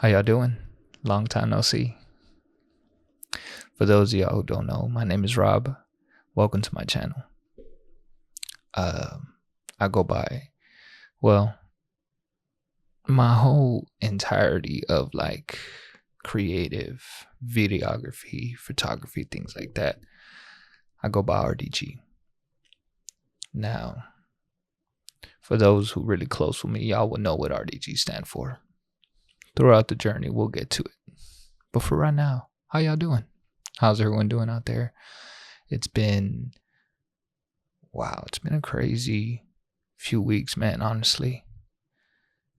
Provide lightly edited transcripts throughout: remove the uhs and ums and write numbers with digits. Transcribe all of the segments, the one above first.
How y'all doing? Long time no see. For those of y'all who don't know, my name is Rob. Welcome to my channel. I go by, well, my whole entirety of like creative videography, photography, things like that. I go by RDG. Now, for those who really close with me, y'all will know what RDG stand for. Throughout the journey, we'll get to it. But for right now, how y'all doing? How's everyone doing out there? It's been a crazy few weeks, man, honestly.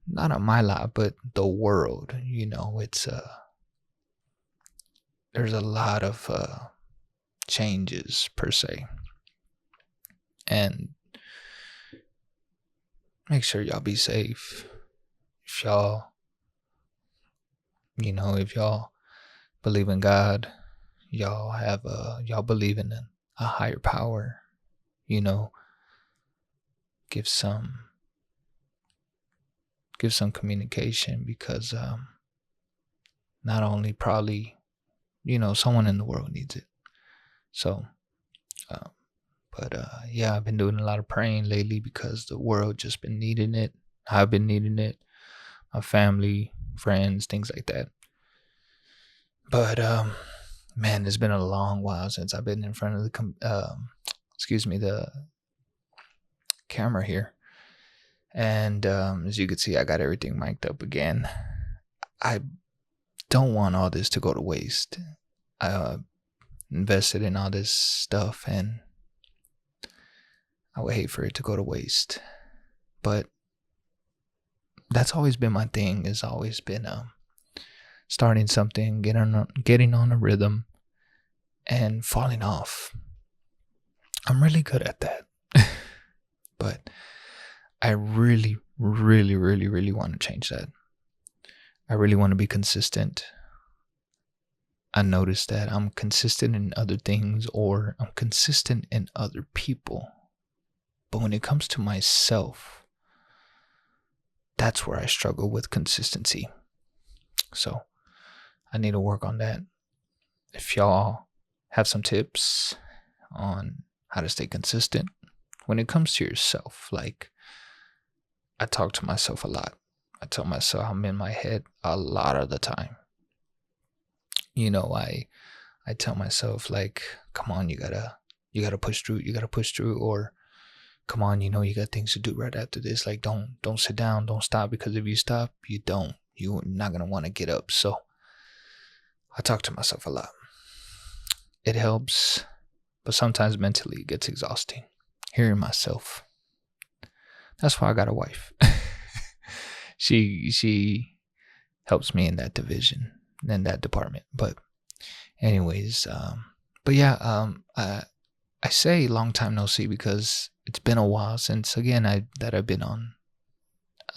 Not on my life, but the world, it's there's a lot of changes per se. And make sure y'all be safe. If y'all if y'all believe in God, y'all believe in a higher power, give some communication, because not only probably someone in the world needs it. So yeah, I've been doing a lot of praying lately because the world just been needing it. I've been needing it, my family, friends, things like that. But man, it's been a long while since I've been in front of the camera here. And as you can see, I got everything mic'd up again. I don't want all this to go to waste. I invested in all this stuff, and I would hate for it to go to waste. But that's always been my thing. Has always been starting something, getting on a rhythm, and falling off. I'm really good at that. But I really, really, really, really want to change that. I really want to be consistent. I noticed that I'm consistent in other things, or I'm consistent in other people. But when it comes to myself, that's where I struggle with consistency. So I need to work on that. If y'all have some tips on how to stay consistent when it comes to yourself, like, I talk to myself a lot. I tell myself I'm in my head a lot of the time. I tell myself, like, come on, you gotta push through, or come on, you got things to do right after this. Like, don't sit down, don't stop, because if you stop, you're not gonna want to get up. So I talk to myself a lot. It helps, but sometimes mentally it gets exhausting hearing myself. That's why I got a wife. She helps me in that division, in that department. But anyways, I say long time no see because it's been a while since, again, I've been on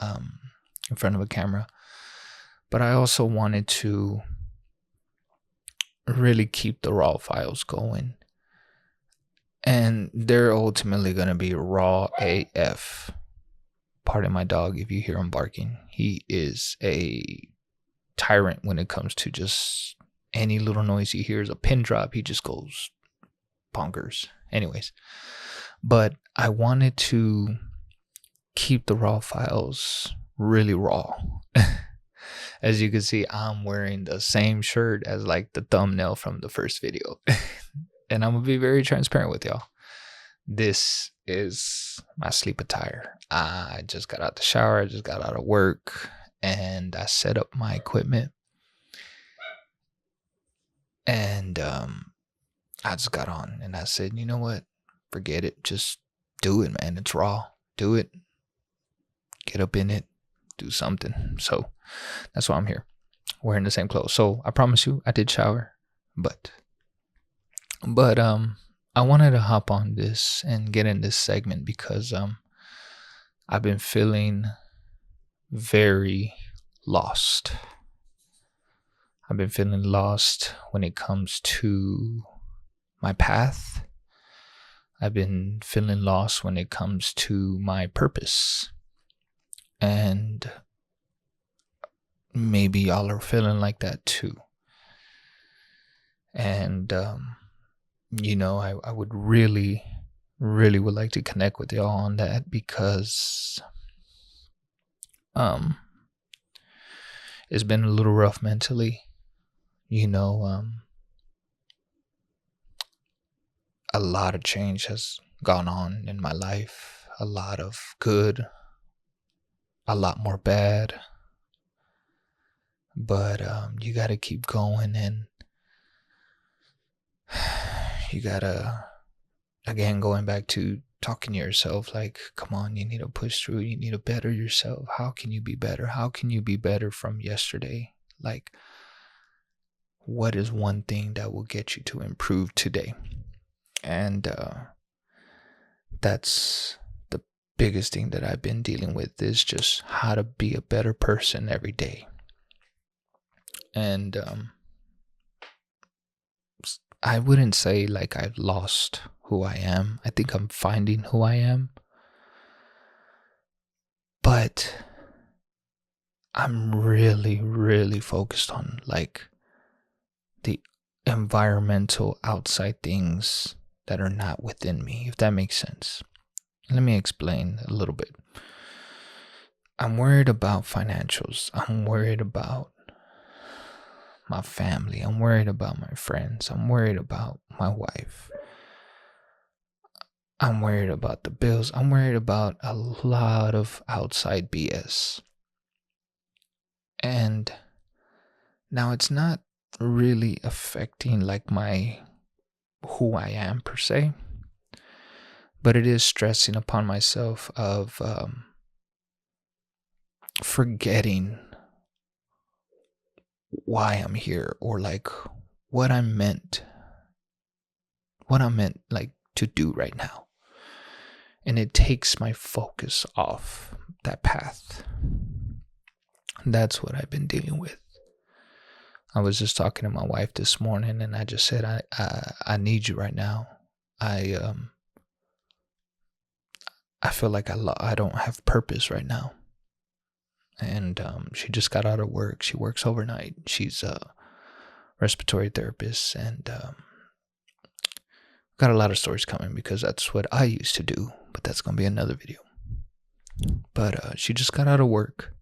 in front of a camera. But I also wanted to really keep the raw files going, and they're ultimately gonna be raw AF. Pardon my dog if you hear him barking. He is a tyrant when it comes to just any little noise he hears, a pin drop, he just goes bonkers. Anyways, but I wanted to keep the raw files really raw. As you can see, I'm wearing the same shirt as like the thumbnail from the first video. And I'm gonna be very transparent with y'all. This is my sleep attire. I just got out the shower, I just got out of work, and I set up my equipment. And I just got on and I said, you know what? Forget it. Just do it, man. It's raw. Do it. Get up in it. Do something. So that's why I'm here, wearing the same clothes. So I promise you, I did shower, but I wanted to hop on this and get in this segment because I've been feeling very lost. I've been feeling lost when it comes to my path. I've been feeling lost when it comes to my purpose. And maybe y'all are feeling like that too. And I would really, really would like to connect with y'all on that, because um it's been a little rough mentally. you know um a lot of change has gone on in my life, a lot of good, a lot more bad. But you got to keep going, and you got to, again, going back to talking to yourself, like, come on, you need to push through, you need to better yourself. How can you be better? How can you be better from yesterday? Like, what is one thing that will get you to improve today? And that's the biggest thing that I've been dealing with, is just how to be a better person every day. And I wouldn't say like I've lost who I am. I think I'm finding who I am. But I'm really, really focused on like the environmental outside things that are not within me, if that makes sense. Let me explain a little bit. I'm worried about financials. I'm worried about my family. I'm worried about my friends. I'm worried about my wife. I'm worried about the bills. I'm worried about a lot of outside BS. And now it's not really affecting like my who I am per se, but it is stressing upon myself of forgetting why I'm here, or like what I'm meant like to do right now. And it takes my focus off that path. That's what I've been dealing with. I was just talking to my wife this morning, and I just said, I need you right now. I feel like I don't have purpose right now. And she just got out of work. She works overnight. She's a respiratory therapist, and got a lot of stories coming, because that's what I used to do. But that's gonna be another video. But she just got out of work,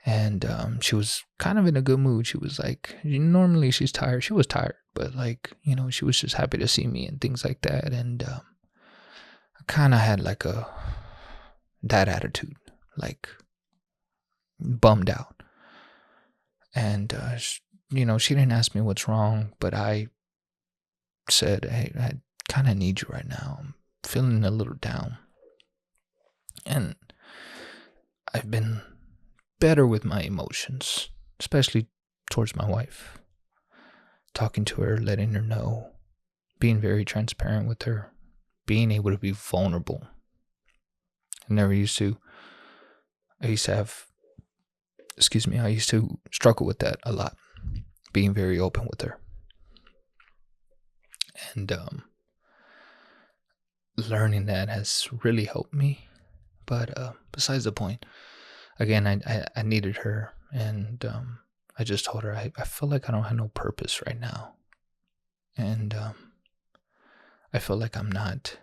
and she was kind of in a good mood. She was like, normally she's tired. She was tired, but like, she was just happy to see me and things like that. And I kind of had like that attitude, like bummed out. And she didn't ask me what's wrong, but I said, hey, I kind of need you right now. I'm feeling a little down. And I've been better with my emotions, especially towards my wife. Talking to her, letting her know, being very transparent with her, being able to be vulnerable. I used to struggle with that a lot, being very open with her. And learning that has really helped me. But besides the point, again, I needed her, and I just told her, I feel like I don't have no purpose right now. And I feel like I'm not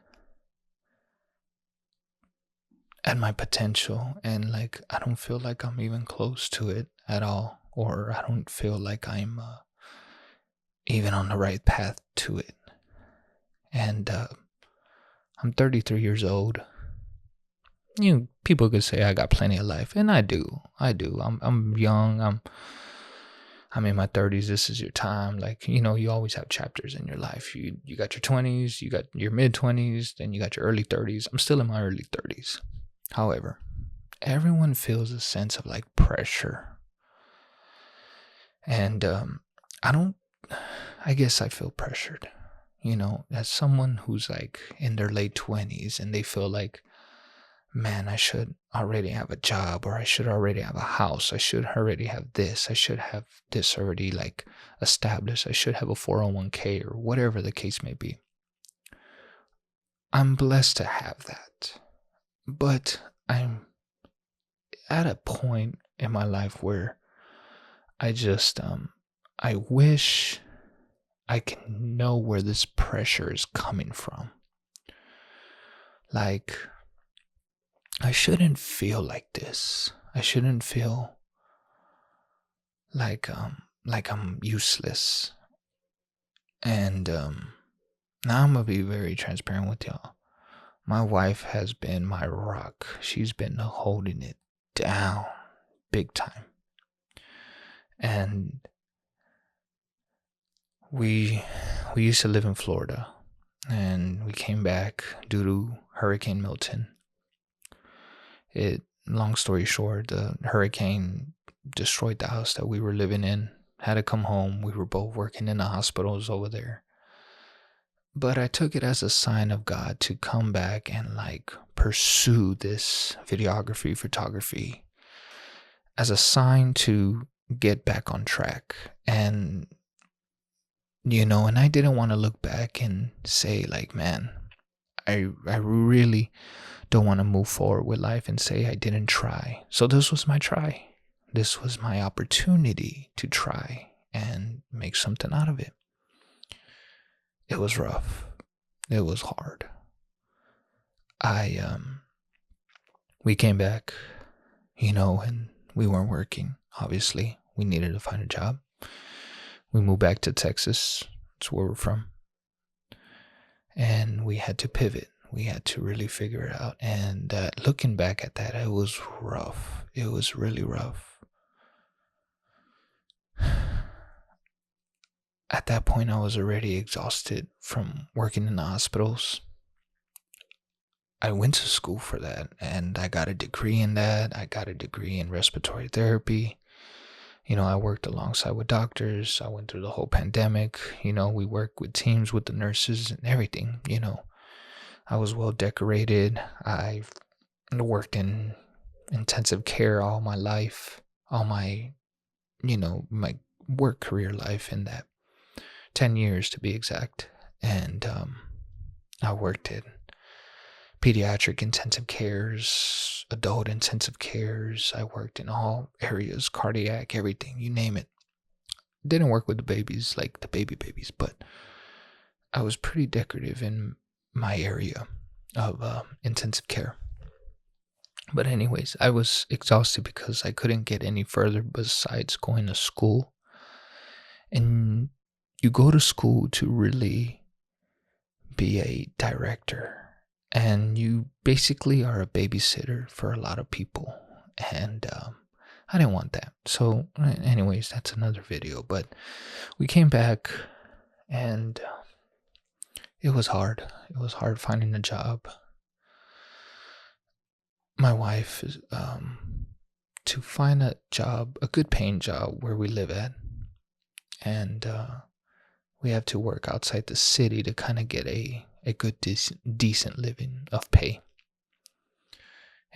at my potential, and like I don't feel like I'm even close to it at all, or I don't feel like I'm even on the right path to it. And I'm 33 years old. People could say I got plenty of life, and I do. I'm young. I'm in my 30s. This is your time. Like, you always have chapters in your life. You got your 20s, you got your mid 20s, then you got your early 30s. I'm still in my early 30s. However, everyone feels a sense of like pressure. And I guess I feel pressured, as someone who's like in their late 20s, and they feel like, man, I should already have a job, or I should already have a house. I should already have this. I should have this already like established. I should have a 401k, or whatever the case may be. I'm blessed to have that. But I'm at a point in my life where I just I wish I can know where this pressure is coming from. Like, I shouldn't feel like this. I shouldn't feel like I'm useless. And now I'm gonna be very transparent with y'all. My wife has been my rock. She's been holding it down big time. And we used to live in Florida, and we came back due to Hurricane Milton. Long story short, the hurricane destroyed the house that we were living in. Had to come home. We were both working in the hospitals over there. But I took it as a sign of God to come back and like pursue this videography, photography as a sign to get back on track. And and I didn't want to look back and say like, man, I really don't want to move forward with life and say I didn't try. So this was my try. This was my opportunity to try and make something out of it. It was rough. It was hard. We came back, and we weren't working. Obviously, we needed to find a job. We moved back to Texas. That's where we're from. And we had to pivot. We had to really figure it out. And looking back at that, it was rough. It was really rough. At that point, I was already exhausted from working in the hospitals. I went to school for that, and I got a degree in that. I got a degree in respiratory therapy. I worked alongside with doctors. I went through the whole pandemic. We worked with teams with the nurses and everything. I was well decorated. I worked in intensive care all my life, all my, my work career life in that. 10 years to be exact. And I worked in pediatric intensive cares, adult intensive cares. I worked in all areas, cardiac, everything, you name it. Didn't work with the babies, like the babies, but I was pretty decorative in my area of intensive care. But anyways, I was exhausted because I couldn't get any further besides going to school. And you go to school to really be a director, and you basically are a babysitter for a lot of people. And I didn't want that. So anyways, that's another video. But we came back, and it was hard. It was hard finding a job. My wife is to find a job, a good paying job where we live at. And we have to work outside the city to kind of get a good, decent living of pay.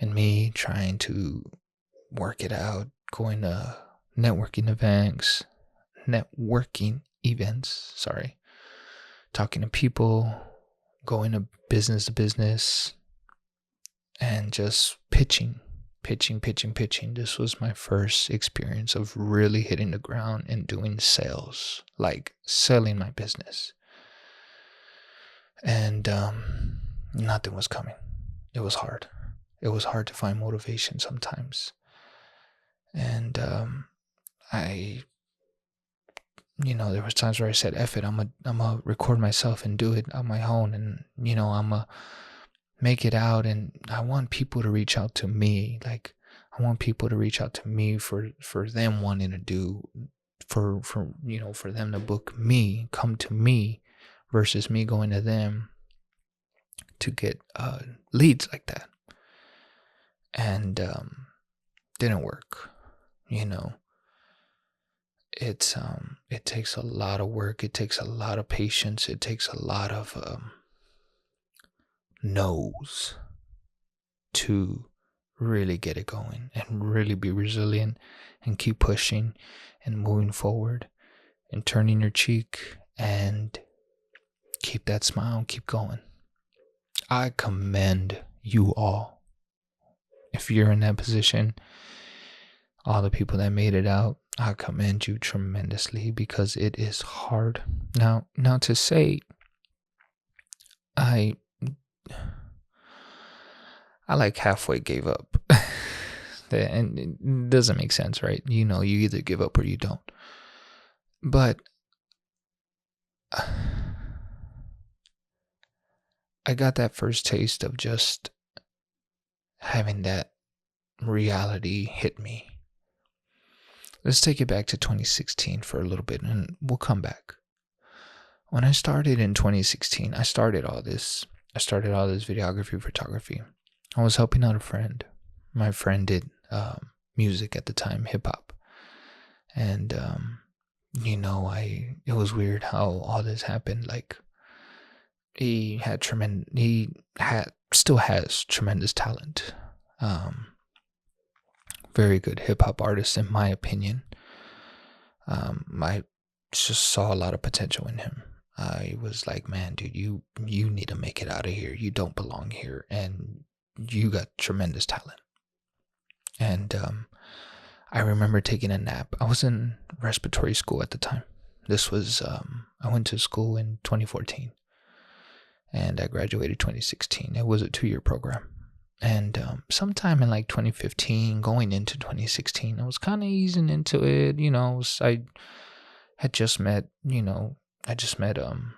And me trying to work it out, going to networking events, talking to people, going to business, and just pitching. This was my first experience of really hitting the ground and doing sales, like selling my business. And nothing was coming. It was hard. It was hard to find motivation sometimes. And there was times where I said, F it, I'm gonna record myself and do it on my own. And, I'm gonna make it out, and I want people to reach out to me. Like, I want people to reach out to me for them wanting to do, for them to book me, come to me, versus me going to them to get leads like that. And didn't work. It takes a lot of work. It takes a lot of patience. It takes a lot of no's to really get it going and really be resilient and keep pushing and moving forward and turning your cheek and keep that smile and keep going. I commend you all. If you're in that position, all the people that made it out, I commend you tremendously because it is hard. Now to say I I like halfway gave up. And it doesn't make sense, right? You either give up or you don't. But I got that first taste of just having that reality hit me. Let's take it back to 2016 for a little bit and we'll come back. When I started in 2016, I started all this videography, photography. I was helping out a friend. My friend did music at the time, hip hop. And, it was weird how all this happened. Like, he still has tremendous talent. Very good hip hop artist, in my opinion. I just saw a lot of potential in him. I was like, man, dude, you need to make it out of here. You don't belong here, and you got tremendous talent. And I remember taking a nap. I was in respiratory school at the time. This was I went to school in 2014, and I graduated 2016. It was a 2-year program. And sometime in like 2015, going into 2016, I was kind of easing into it. I had just met, I just met him,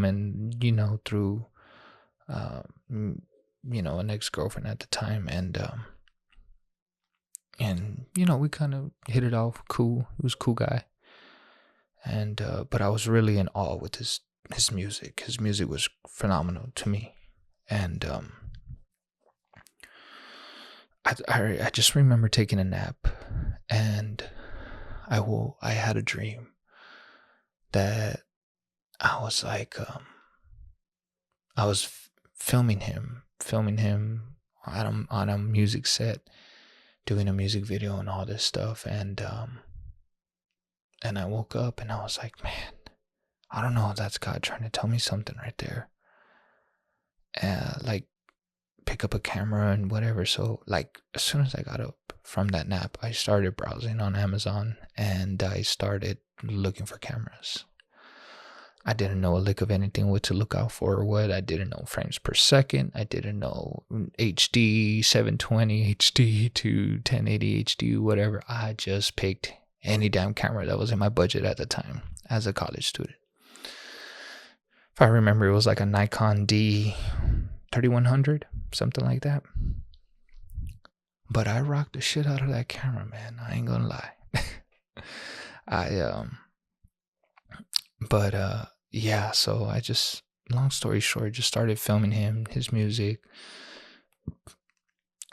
and through, an ex-girlfriend at the time, and we kind of hit it off. Cool, he was a cool guy, and but I was really in awe with his music. His music was phenomenal to me. And I just remember taking a nap, and I had a dream that I was like, I was filming him on a music set, doing a music video and all this stuff, and I woke up and I was like, man, I don't know if that's God trying to tell me something right there. Like, pick up a camera and whatever. So like, as soon as I got up from that nap, I started browsing on Amazon and I started looking for cameras. I didn't know a lick of anything what to look out for or what. I didn't know frames per second. I didn't know HD, 720 HD to 1080 HD, whatever. I just picked any damn camera that was in my budget at the time as a college student. If I remember, it was like a Nikon D3100, something like that. But I rocked the shit out of that camera, man. I ain't gonna lie. Yeah, so I just, long story short, just started filming his music.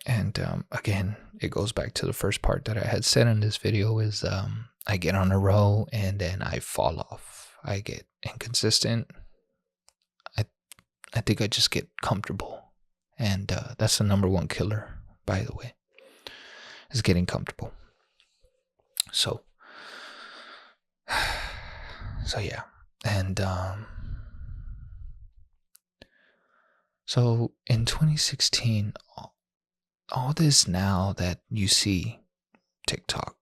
And again, it goes back to the first part that I had said in this video is I get on a roll and then I fall off. I get inconsistent. I think I just get comfortable. And that's the number one killer, by the way, is getting comfortable. So yeah. And so in 2016, all this now that you see, TikTok,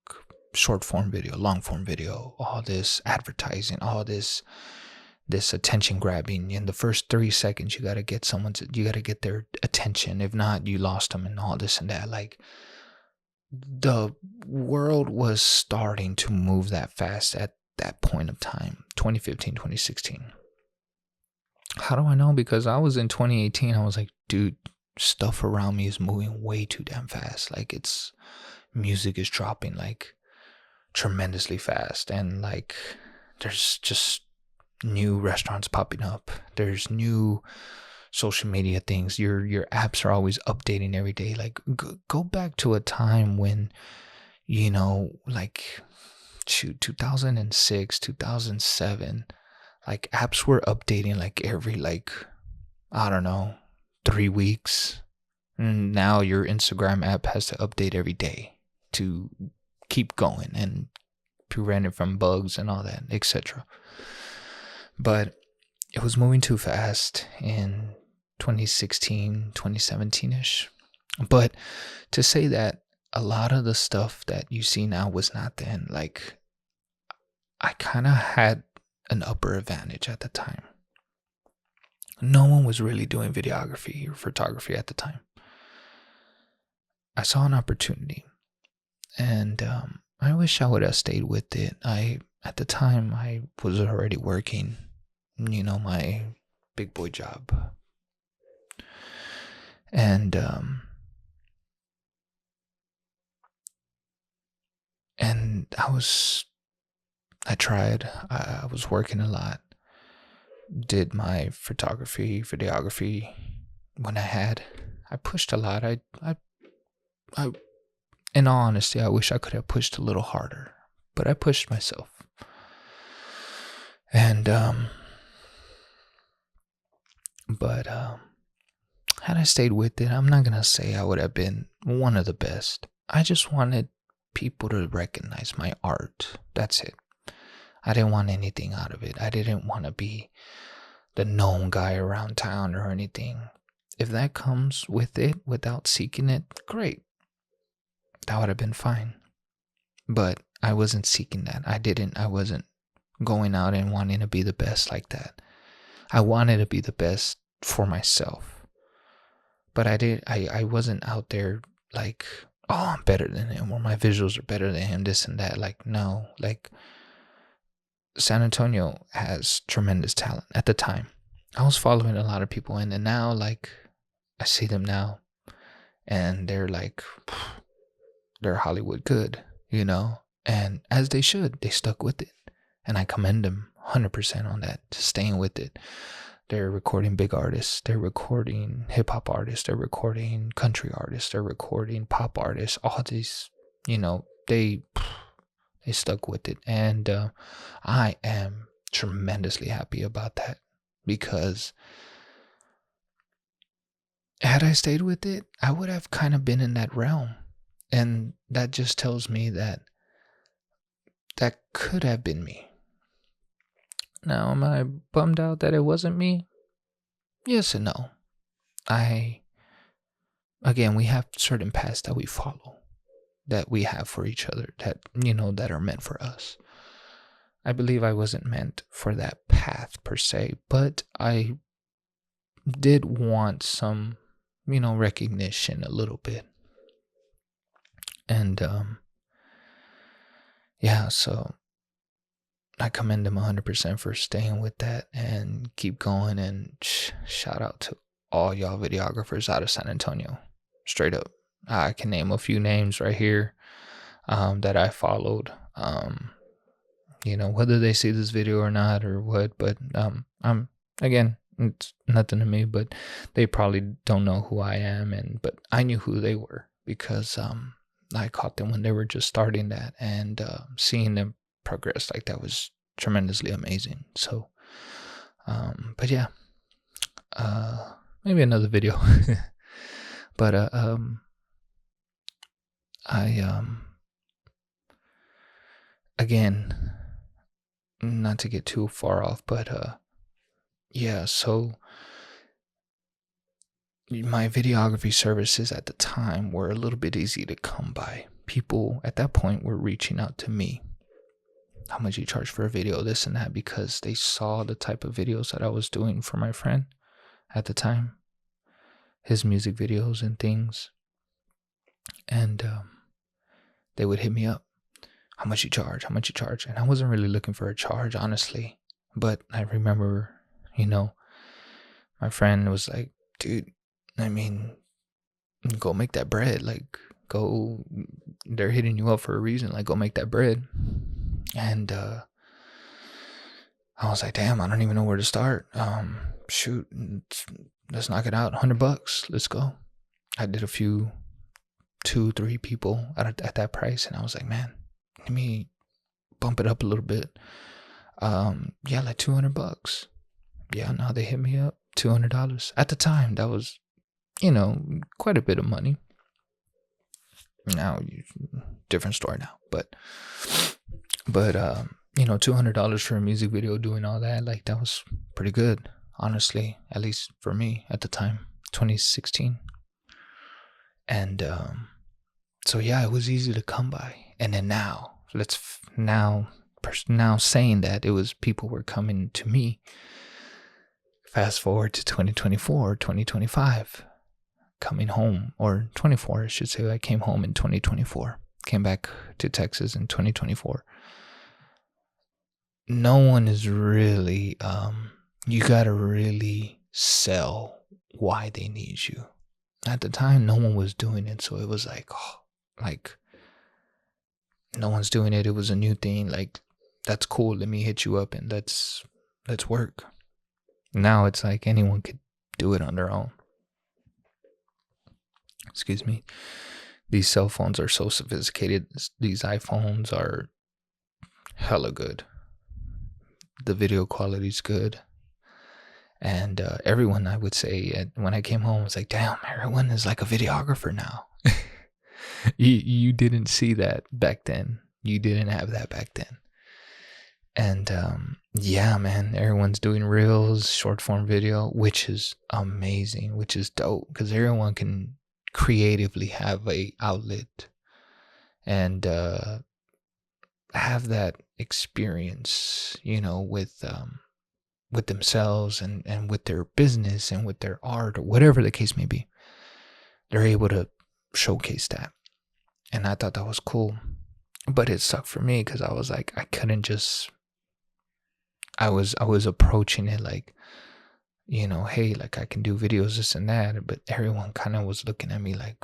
short form video, long form video, all this advertising, all this attention grabbing, in the first 3 seconds you got to get their attention. If not, you lost them, and all this and that. Like, the world was starting to move that fast at that point of time, 2015, 2016. How do I know? Because I was in 2018, I was like, dude, stuff around me is moving way too damn fast. Like, music is dropping like tremendously fast, and like there's just new restaurants popping up. There's new social media things. Your apps are always updating every day. Like, go back to a time when, like, 2006, 2007, like, apps were updating like every, like, I don't know, 3 weeks. And now your Instagram app has to update every day to keep going and prevent it from bugs and all that, etc. But it was moving too fast in 2016, 2017-ish. But to say that a lot of the stuff that you see now was not then. Like, I kind of had an upper advantage at the time. No one was really doing videography or photography at the time. I saw an opportunity, and I wish I would have stayed with it. At the time, I was already working, my big boy job, and I tried. I was working a lot. Did my photography, videography when I pushed a lot. I, in all honesty, I wish I could have pushed a little harder, but I pushed myself. And, but, had I stayed with it, I'm not gonna say I would have been one of the best. I just wanted people to recognize my art. That's it. I didn't want anything out of it. I didn't want to be the known guy around town or anything. If that comes with it without seeking it, great. That would have been fine. But I wasn't seeking that. I wasn't going out and wanting to be the best like that. I wanted to be the best for myself. But I wasn't out there like, oh, I'm better than him, or my visuals are better than him, this and that. Like, no. Like, San Antonio has tremendous talent at the time. I was following a lot of people, and then now, like, I see them now, and they're like, they're Hollywood good, and as they should. They stuck with it, and I commend them 100% on that, just staying with it. They're recording big artists, they're recording hip-hop artists, they're recording country artists, they're recording pop artists. All these, they stuck with it, and I am tremendously happy about that, because had I stayed with it, I would have kind of been in that realm. And that just tells me that could have been me. Now, am I bummed out that it wasn't me? Yes and no. Again, we have certain paths that we follow, that we have for each other, that are meant for us. I believe I wasn't meant for that path per se, but I did want some, recognition a little bit. And yeah, so I commend him 100% for staying with that and keep going. And shout out to all y'all videographers out of San Antonio. Straight up. I can name a few names right here that I followed. Whether they see this video or not or what, but I'm, again, it's nothing to me, but they probably don't know who I am, but I knew who they were, because I caught them when they were just starting that, and seeing them progress like that was tremendously amazing. So but yeah, maybe another video. But I again, not to get too far off, but yeah, so my videography services at the time were a little bit easy to come by. People at that point were reaching out to me. How much you charge for a video, this and that, because they saw the type of videos that I was doing for my friend at the time, his music videos and things. And they would hit me up. How much you charge? How much you charge? And I wasn't really looking for a charge, honestly. But I remember, my friend was like, dude, I mean, go make that bread. Like, go, they're hitting you up for a reason. Like, go make that bread. And I was like, damn, I don't even know where to start. Shoot, let's knock it out. $100. Let's go. I did a few, 2-3 people at that price. And I was like, man, let me bump it up a little bit. Yeah, like $200. Yeah, now they hit me up. $200. At the time, that was, quite a bit of money. Now, different story now. But $200 for a music video, doing all that, like, that was pretty good, honestly, at least for me at the time, 2016. And So yeah, it was easy to come by. And then now, now saying that, it was people were coming to me. Fast forward to 2024, 2025, coming home, or 24, I should say. I came home in 2024, came back to Texas in 2024. No one is really, you gotta really sell why they need you. At the time, no one was doing it, so it was like, oh, like, no one's doing it. It was a new thing. Like, that's cool. Let me hit you up and let's work. Now it's like anyone could do it on their own. Excuse me. These cell phones are so sophisticated. These iPhones are hella good. The video quality is good. And everyone, I would say, when I came home, was like, damn, everyone is like a videographer now. You didn't see that back then. You didn't have that back then. And yeah, man, everyone's doing reels, short form video, which is amazing, which is dope, because everyone can creatively have a outlet and have that experience, with themselves and with their business and with their art, or whatever the case may be. They're able to showcase that. And I thought that was cool. But it sucked for me because I was like, I couldn't just, I was approaching it like, hey, like I can do videos, this and that. But everyone kind of was looking at me like,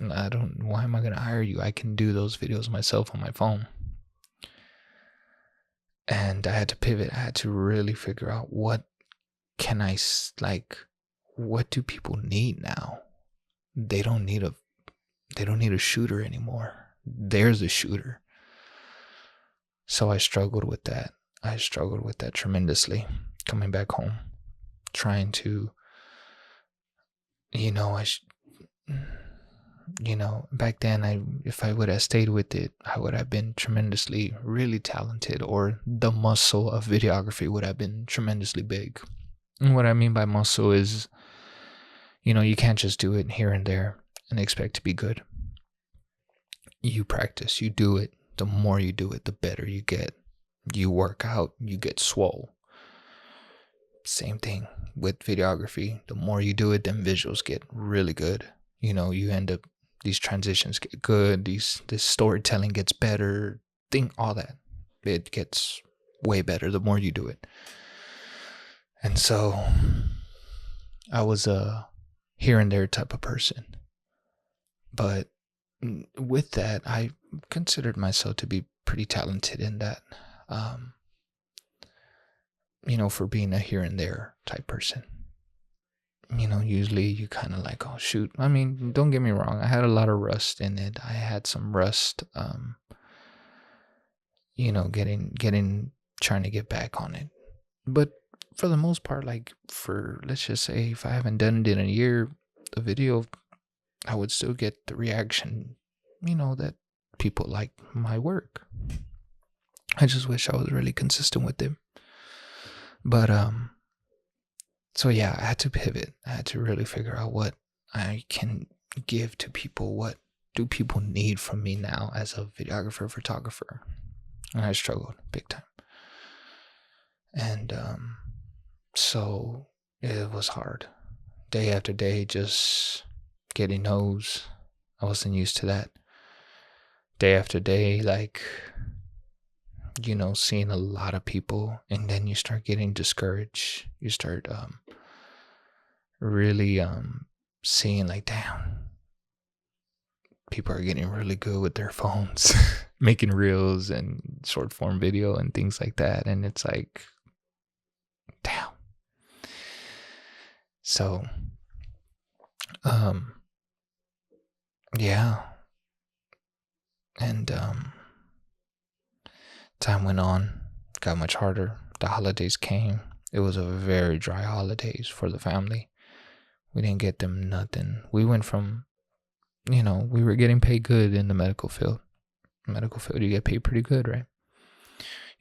why am I going to hire you? I can do those videos myself on my phone. And I had to pivot. I had to really figure out what do people need now? They don't need a shooter anymore. There's a shooter. So I struggled with that. Tremendously. Coming back home, trying to, back then, if I would have stayed with it, I would have been tremendously, really talented, or the muscle of videography would have been tremendously big. And what I mean by muscle is, you can't just do it here and there and expect to be good. You practice, you do it. The more you do it, the better you get. You work out, you get swole. Same thing with videography. The more you do it, then visuals get really good. You end up, these transitions get good. This storytelling gets better. All that. It gets way better the more you do it. And so I was a here and there type of person. But with that, I considered myself to be pretty talented in that. For being a here and there type person. Usually you kind of like, oh shoot. I mean, don't get me wrong. I had a lot of rust in it. I had some rust, trying to get back on it. But for the most part, like let's just say if I haven't done it in a year, the video, I would still get the reaction, that people like my work. I just wish I was really consistent with it. But so yeah, I had to pivot. I had to really figure out what I can give to people. What do people need from me now as a videographer, photographer? And I struggled big time. And so it was hard. Day after day, just getting no's. I wasn't used to that. Day after day, like, seeing a lot of people, and then you start getting discouraged. You start really seeing like, damn, people are getting really good with their phones, making reels and short form video and things like that. And it's like, damn. So, yeah. And time went on, got much harder. The holidays came. It was a very dry holidays for the family. We didn't get them nothing. We went from, we were getting paid good in the medical field. You get paid pretty good, right?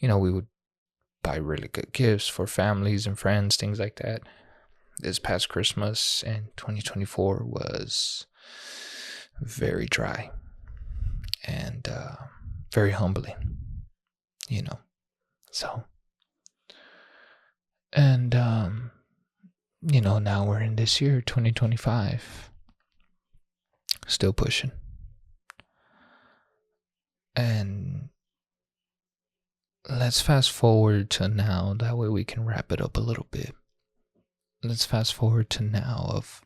We would buy really good gifts for families and friends, things like that. This past Christmas in 2024 was very dry, and very humbling, you know. So, and now we're in this year, 2025, still pushing. And let's fast forward to now. That way we can wrap it up a little bit. Let's fast forward to now of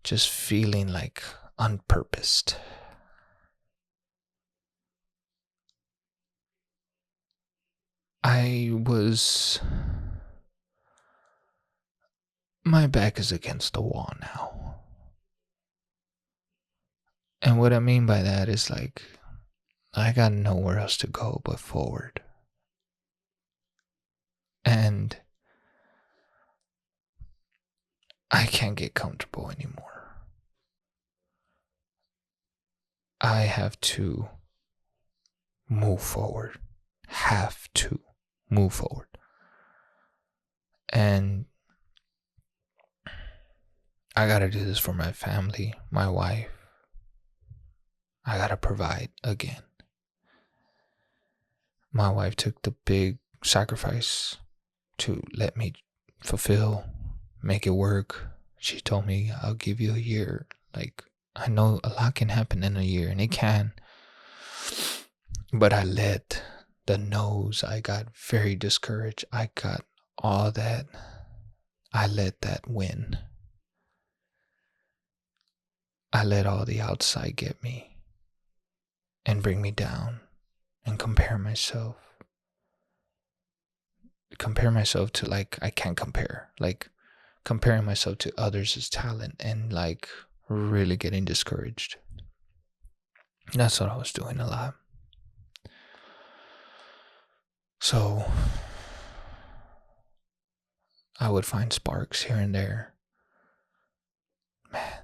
just feeling like unpurposed. My back is against the wall now. And what I mean by that is like, I got nowhere else to go but forward. And I can't get comfortable anymore. I have to move forward. Have to move forward. And I gotta do this for my family, my wife. I gotta provide again. My wife took the big sacrifice to let me fulfill, make it work. She told me, I'll give you a year. Like, I know a lot can happen in a year, and it can. But I let the no's, I got very discouraged. I got all that. I let that win. I let all the outside get me and bring me down and compare myself to, like, I can't compare. Like, comparing myself to others' talent and, like, really getting discouraged. That's what I was doing a lot. So I would find sparks here and there. Man,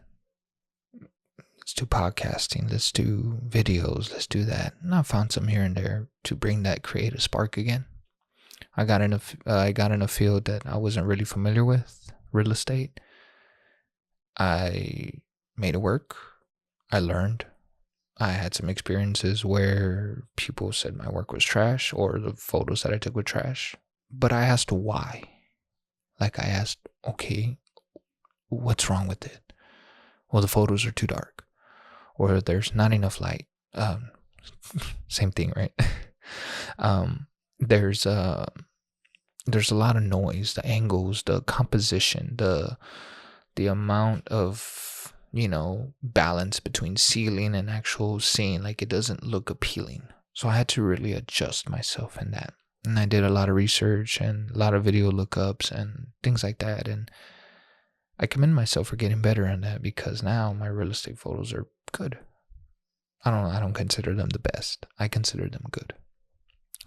let's do podcasting, let's do videos, let's do that. And I found some here and there to bring that creative spark again. I got in a field that I wasn't really familiar with, real estate. I made it work. I learned. I had some experiences where people said my work was trash or the photos that I took were trash. But I asked why. Like, I asked, okay, what's wrong with it? Well, the photos are too dark, or there's not enough light. Same thing, right? There's a lot of noise, the angles, the composition, the amount of, balance between ceiling and actual scene. Like, it doesn't look appealing. So I had to really adjust myself in that. And I did a lot of research and a lot of video lookups and things like that. And I commend myself for getting better on that, because now my real estate photos are good. I don't consider them the best. I consider them good.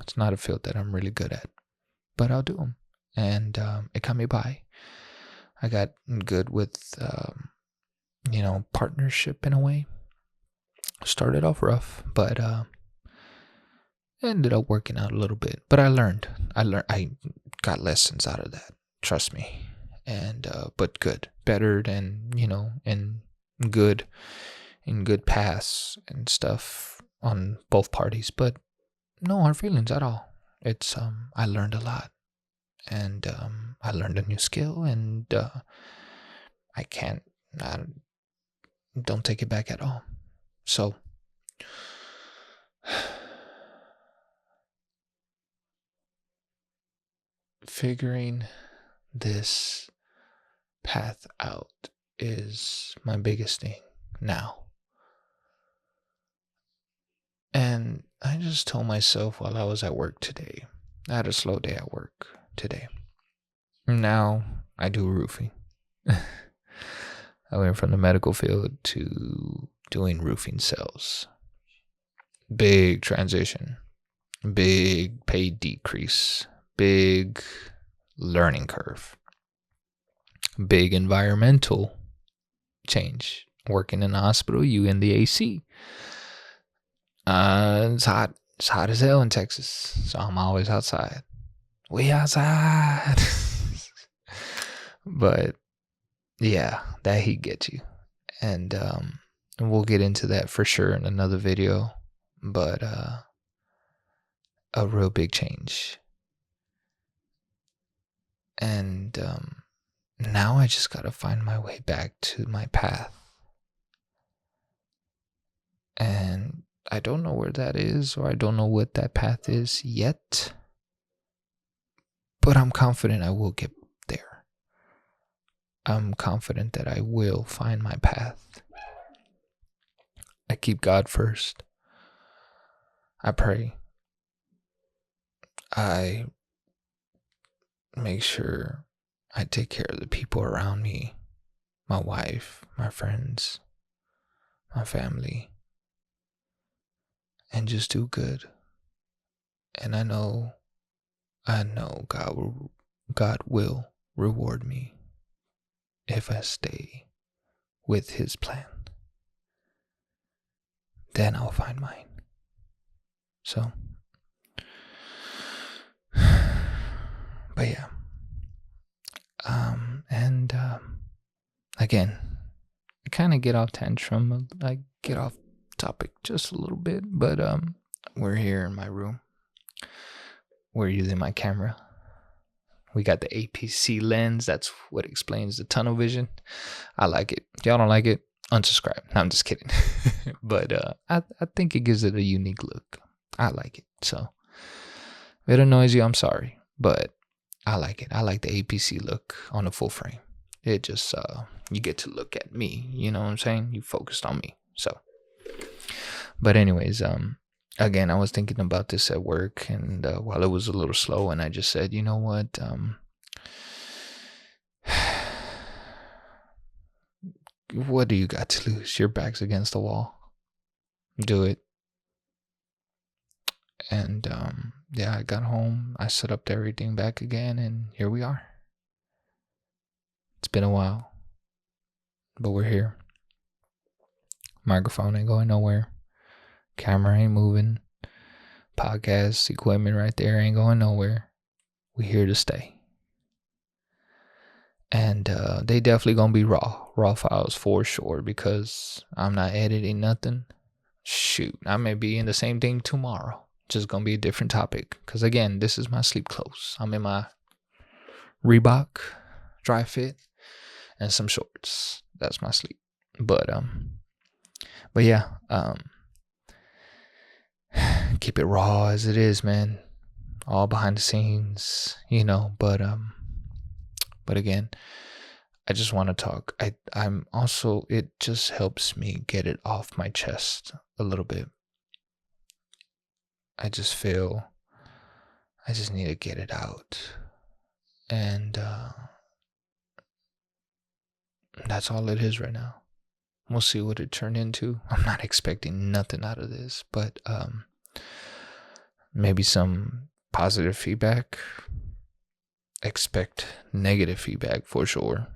It's not a field that I'm really good at, but I'll do them. And it got me by. I got good with, partnership in a way. Started off rough, but ended up working out a little bit. But I learned. I got lessons out of that. Trust me. And but good, better than, in good paths and stuff on both parties. But no hard feelings at all. It's I learned a lot, and I learned a new skill, and I don't take it back at all. So figuring this path out is my biggest thing now. And I just told myself while I was at work today, I had a slow day at work today. Now I do roofing. I went from the medical field to doing roofing sales. Big transition, big pay decrease, big learning curve, big environmental change. Working in a hospital, you in the AC. It's hot. It's hot as hell in Texas, so I'm always outside. We outside. But yeah, that heat gets you. And And we'll get into that for sure in another video. But a real big change. And now I just gotta find my way back to my path. And I don't know where that is, or I don't know what that path is yet. But I'm confident I will get there. I'm confident that I will find my path. I keep God first. I pray. I make sure I take care of the people around me, my wife, my friends, my family, and just do good. And I know God will reward me if I stay with His plan. Then I'll find mine. So, but yeah. Again, I kind of get off tantrum. I get off topic just a little bit, but we're here in my room. We're using my camera. We got the APC lens. That's what explains the tunnel vision. I like it. If y'all don't like it, unsubscribe. No, I'm just kidding. But I think it gives it a unique look. I like it. So if it annoys you, I'm sorry, but I like it. I like the APC look on the full frame. It just you get to look at me. You know what I'm saying? You focused on me. So, but anyways, again, I was thinking about this at work, and while it was a little slow, and I just said, you know what? What do you got to lose? Your back's against the wall. Do it. And yeah, I got home. I set up everything back again, and here we are. It's been a while, but we're here. Microphone ain't going nowhere. Camera ain't moving. Podcast equipment right there ain't going nowhere. We here to stay. And they definitely gonna be raw files for sure, because I'm not editing nothing. Shoot, I may be in the same thing tomorrow. Just gonna be a different topic, because again, this is my sleep clothes. I'm in my Reebok dry fit and some shorts. That's my sleep. But yeah, keep it raw as it is, man. All behind the scenes, you know. But again, I just want to talk. I'm also, it just helps me get it off my chest a little bit. I just feel I just need to get it out. And that's all it is right now. We'll see what it turned into. I'm not expecting nothing out of this, but maybe some positive feedback. Expect negative feedback for sure.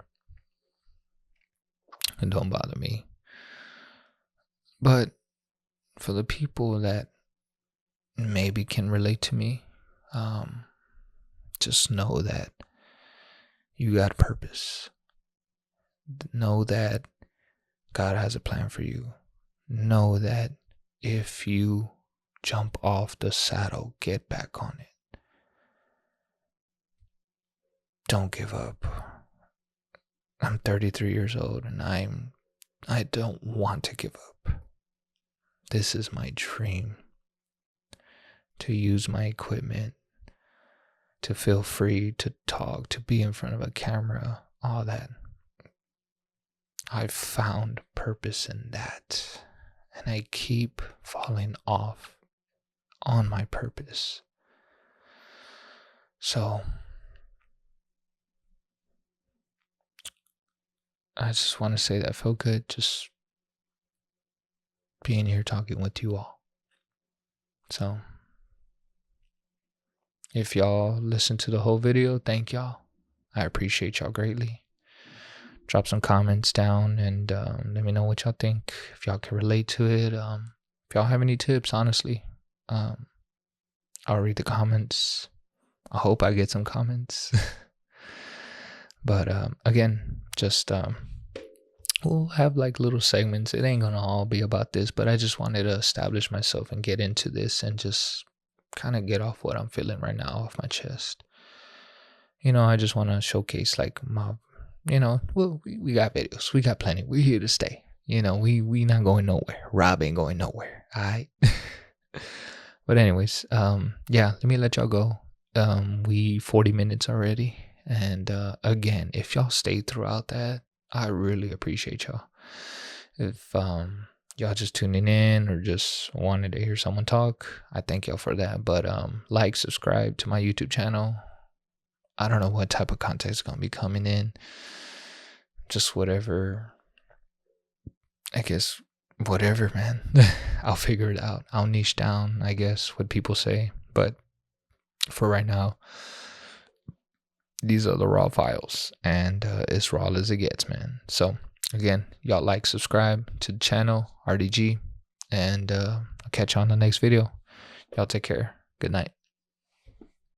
And don't bother me. But for the people that maybe can relate to me, just know that you got a purpose. Know that God has a plan for you. Know that if you jump off the saddle, get back on it. Don't give up. I'm 33 years old, and I don't want to give up. This is my dream. To use my equipment, to feel free to talk, to be in front of a camera, all that. I've found purpose in that, and I keep falling off on my purpose. So I just want to say that felt good, just being here talking with you all. So if y'all listen to the whole video, thank y'all. I appreciate y'all greatly. Drop some comments down and let me know what y'all think. If y'all can relate to it. If y'all have any tips, honestly, I'll read the comments. I hope I get some comments. But again, just we'll have like little segments. It ain't gonna all be about this, but I just wanted to establish myself and get into this and just kind of get off what I'm feeling right now off my chest. I just want to showcase like my, well, we got videos, we got plenty, we're here to stay. We not going nowhere. Rob ain't going nowhere. All right. But anyways, yeah, let me let y'all go. We 40 minutes already, and again, if y'all stayed throughout that, I really appreciate y'all. If y'all just tuning in or just wanted to hear someone talk, I thank y'all for that. But like, subscribe to my YouTube channel. I don't know what type of content is gonna be coming in. Just whatever. I guess whatever, man. I'll figure it out. I'll niche down, I guess, what people say. But for right now, these are the raw files, and as raw as it gets, man. So again, y'all like, subscribe to the channel, RDG, and I'll catch you on the next video. Y'all take care. Good night.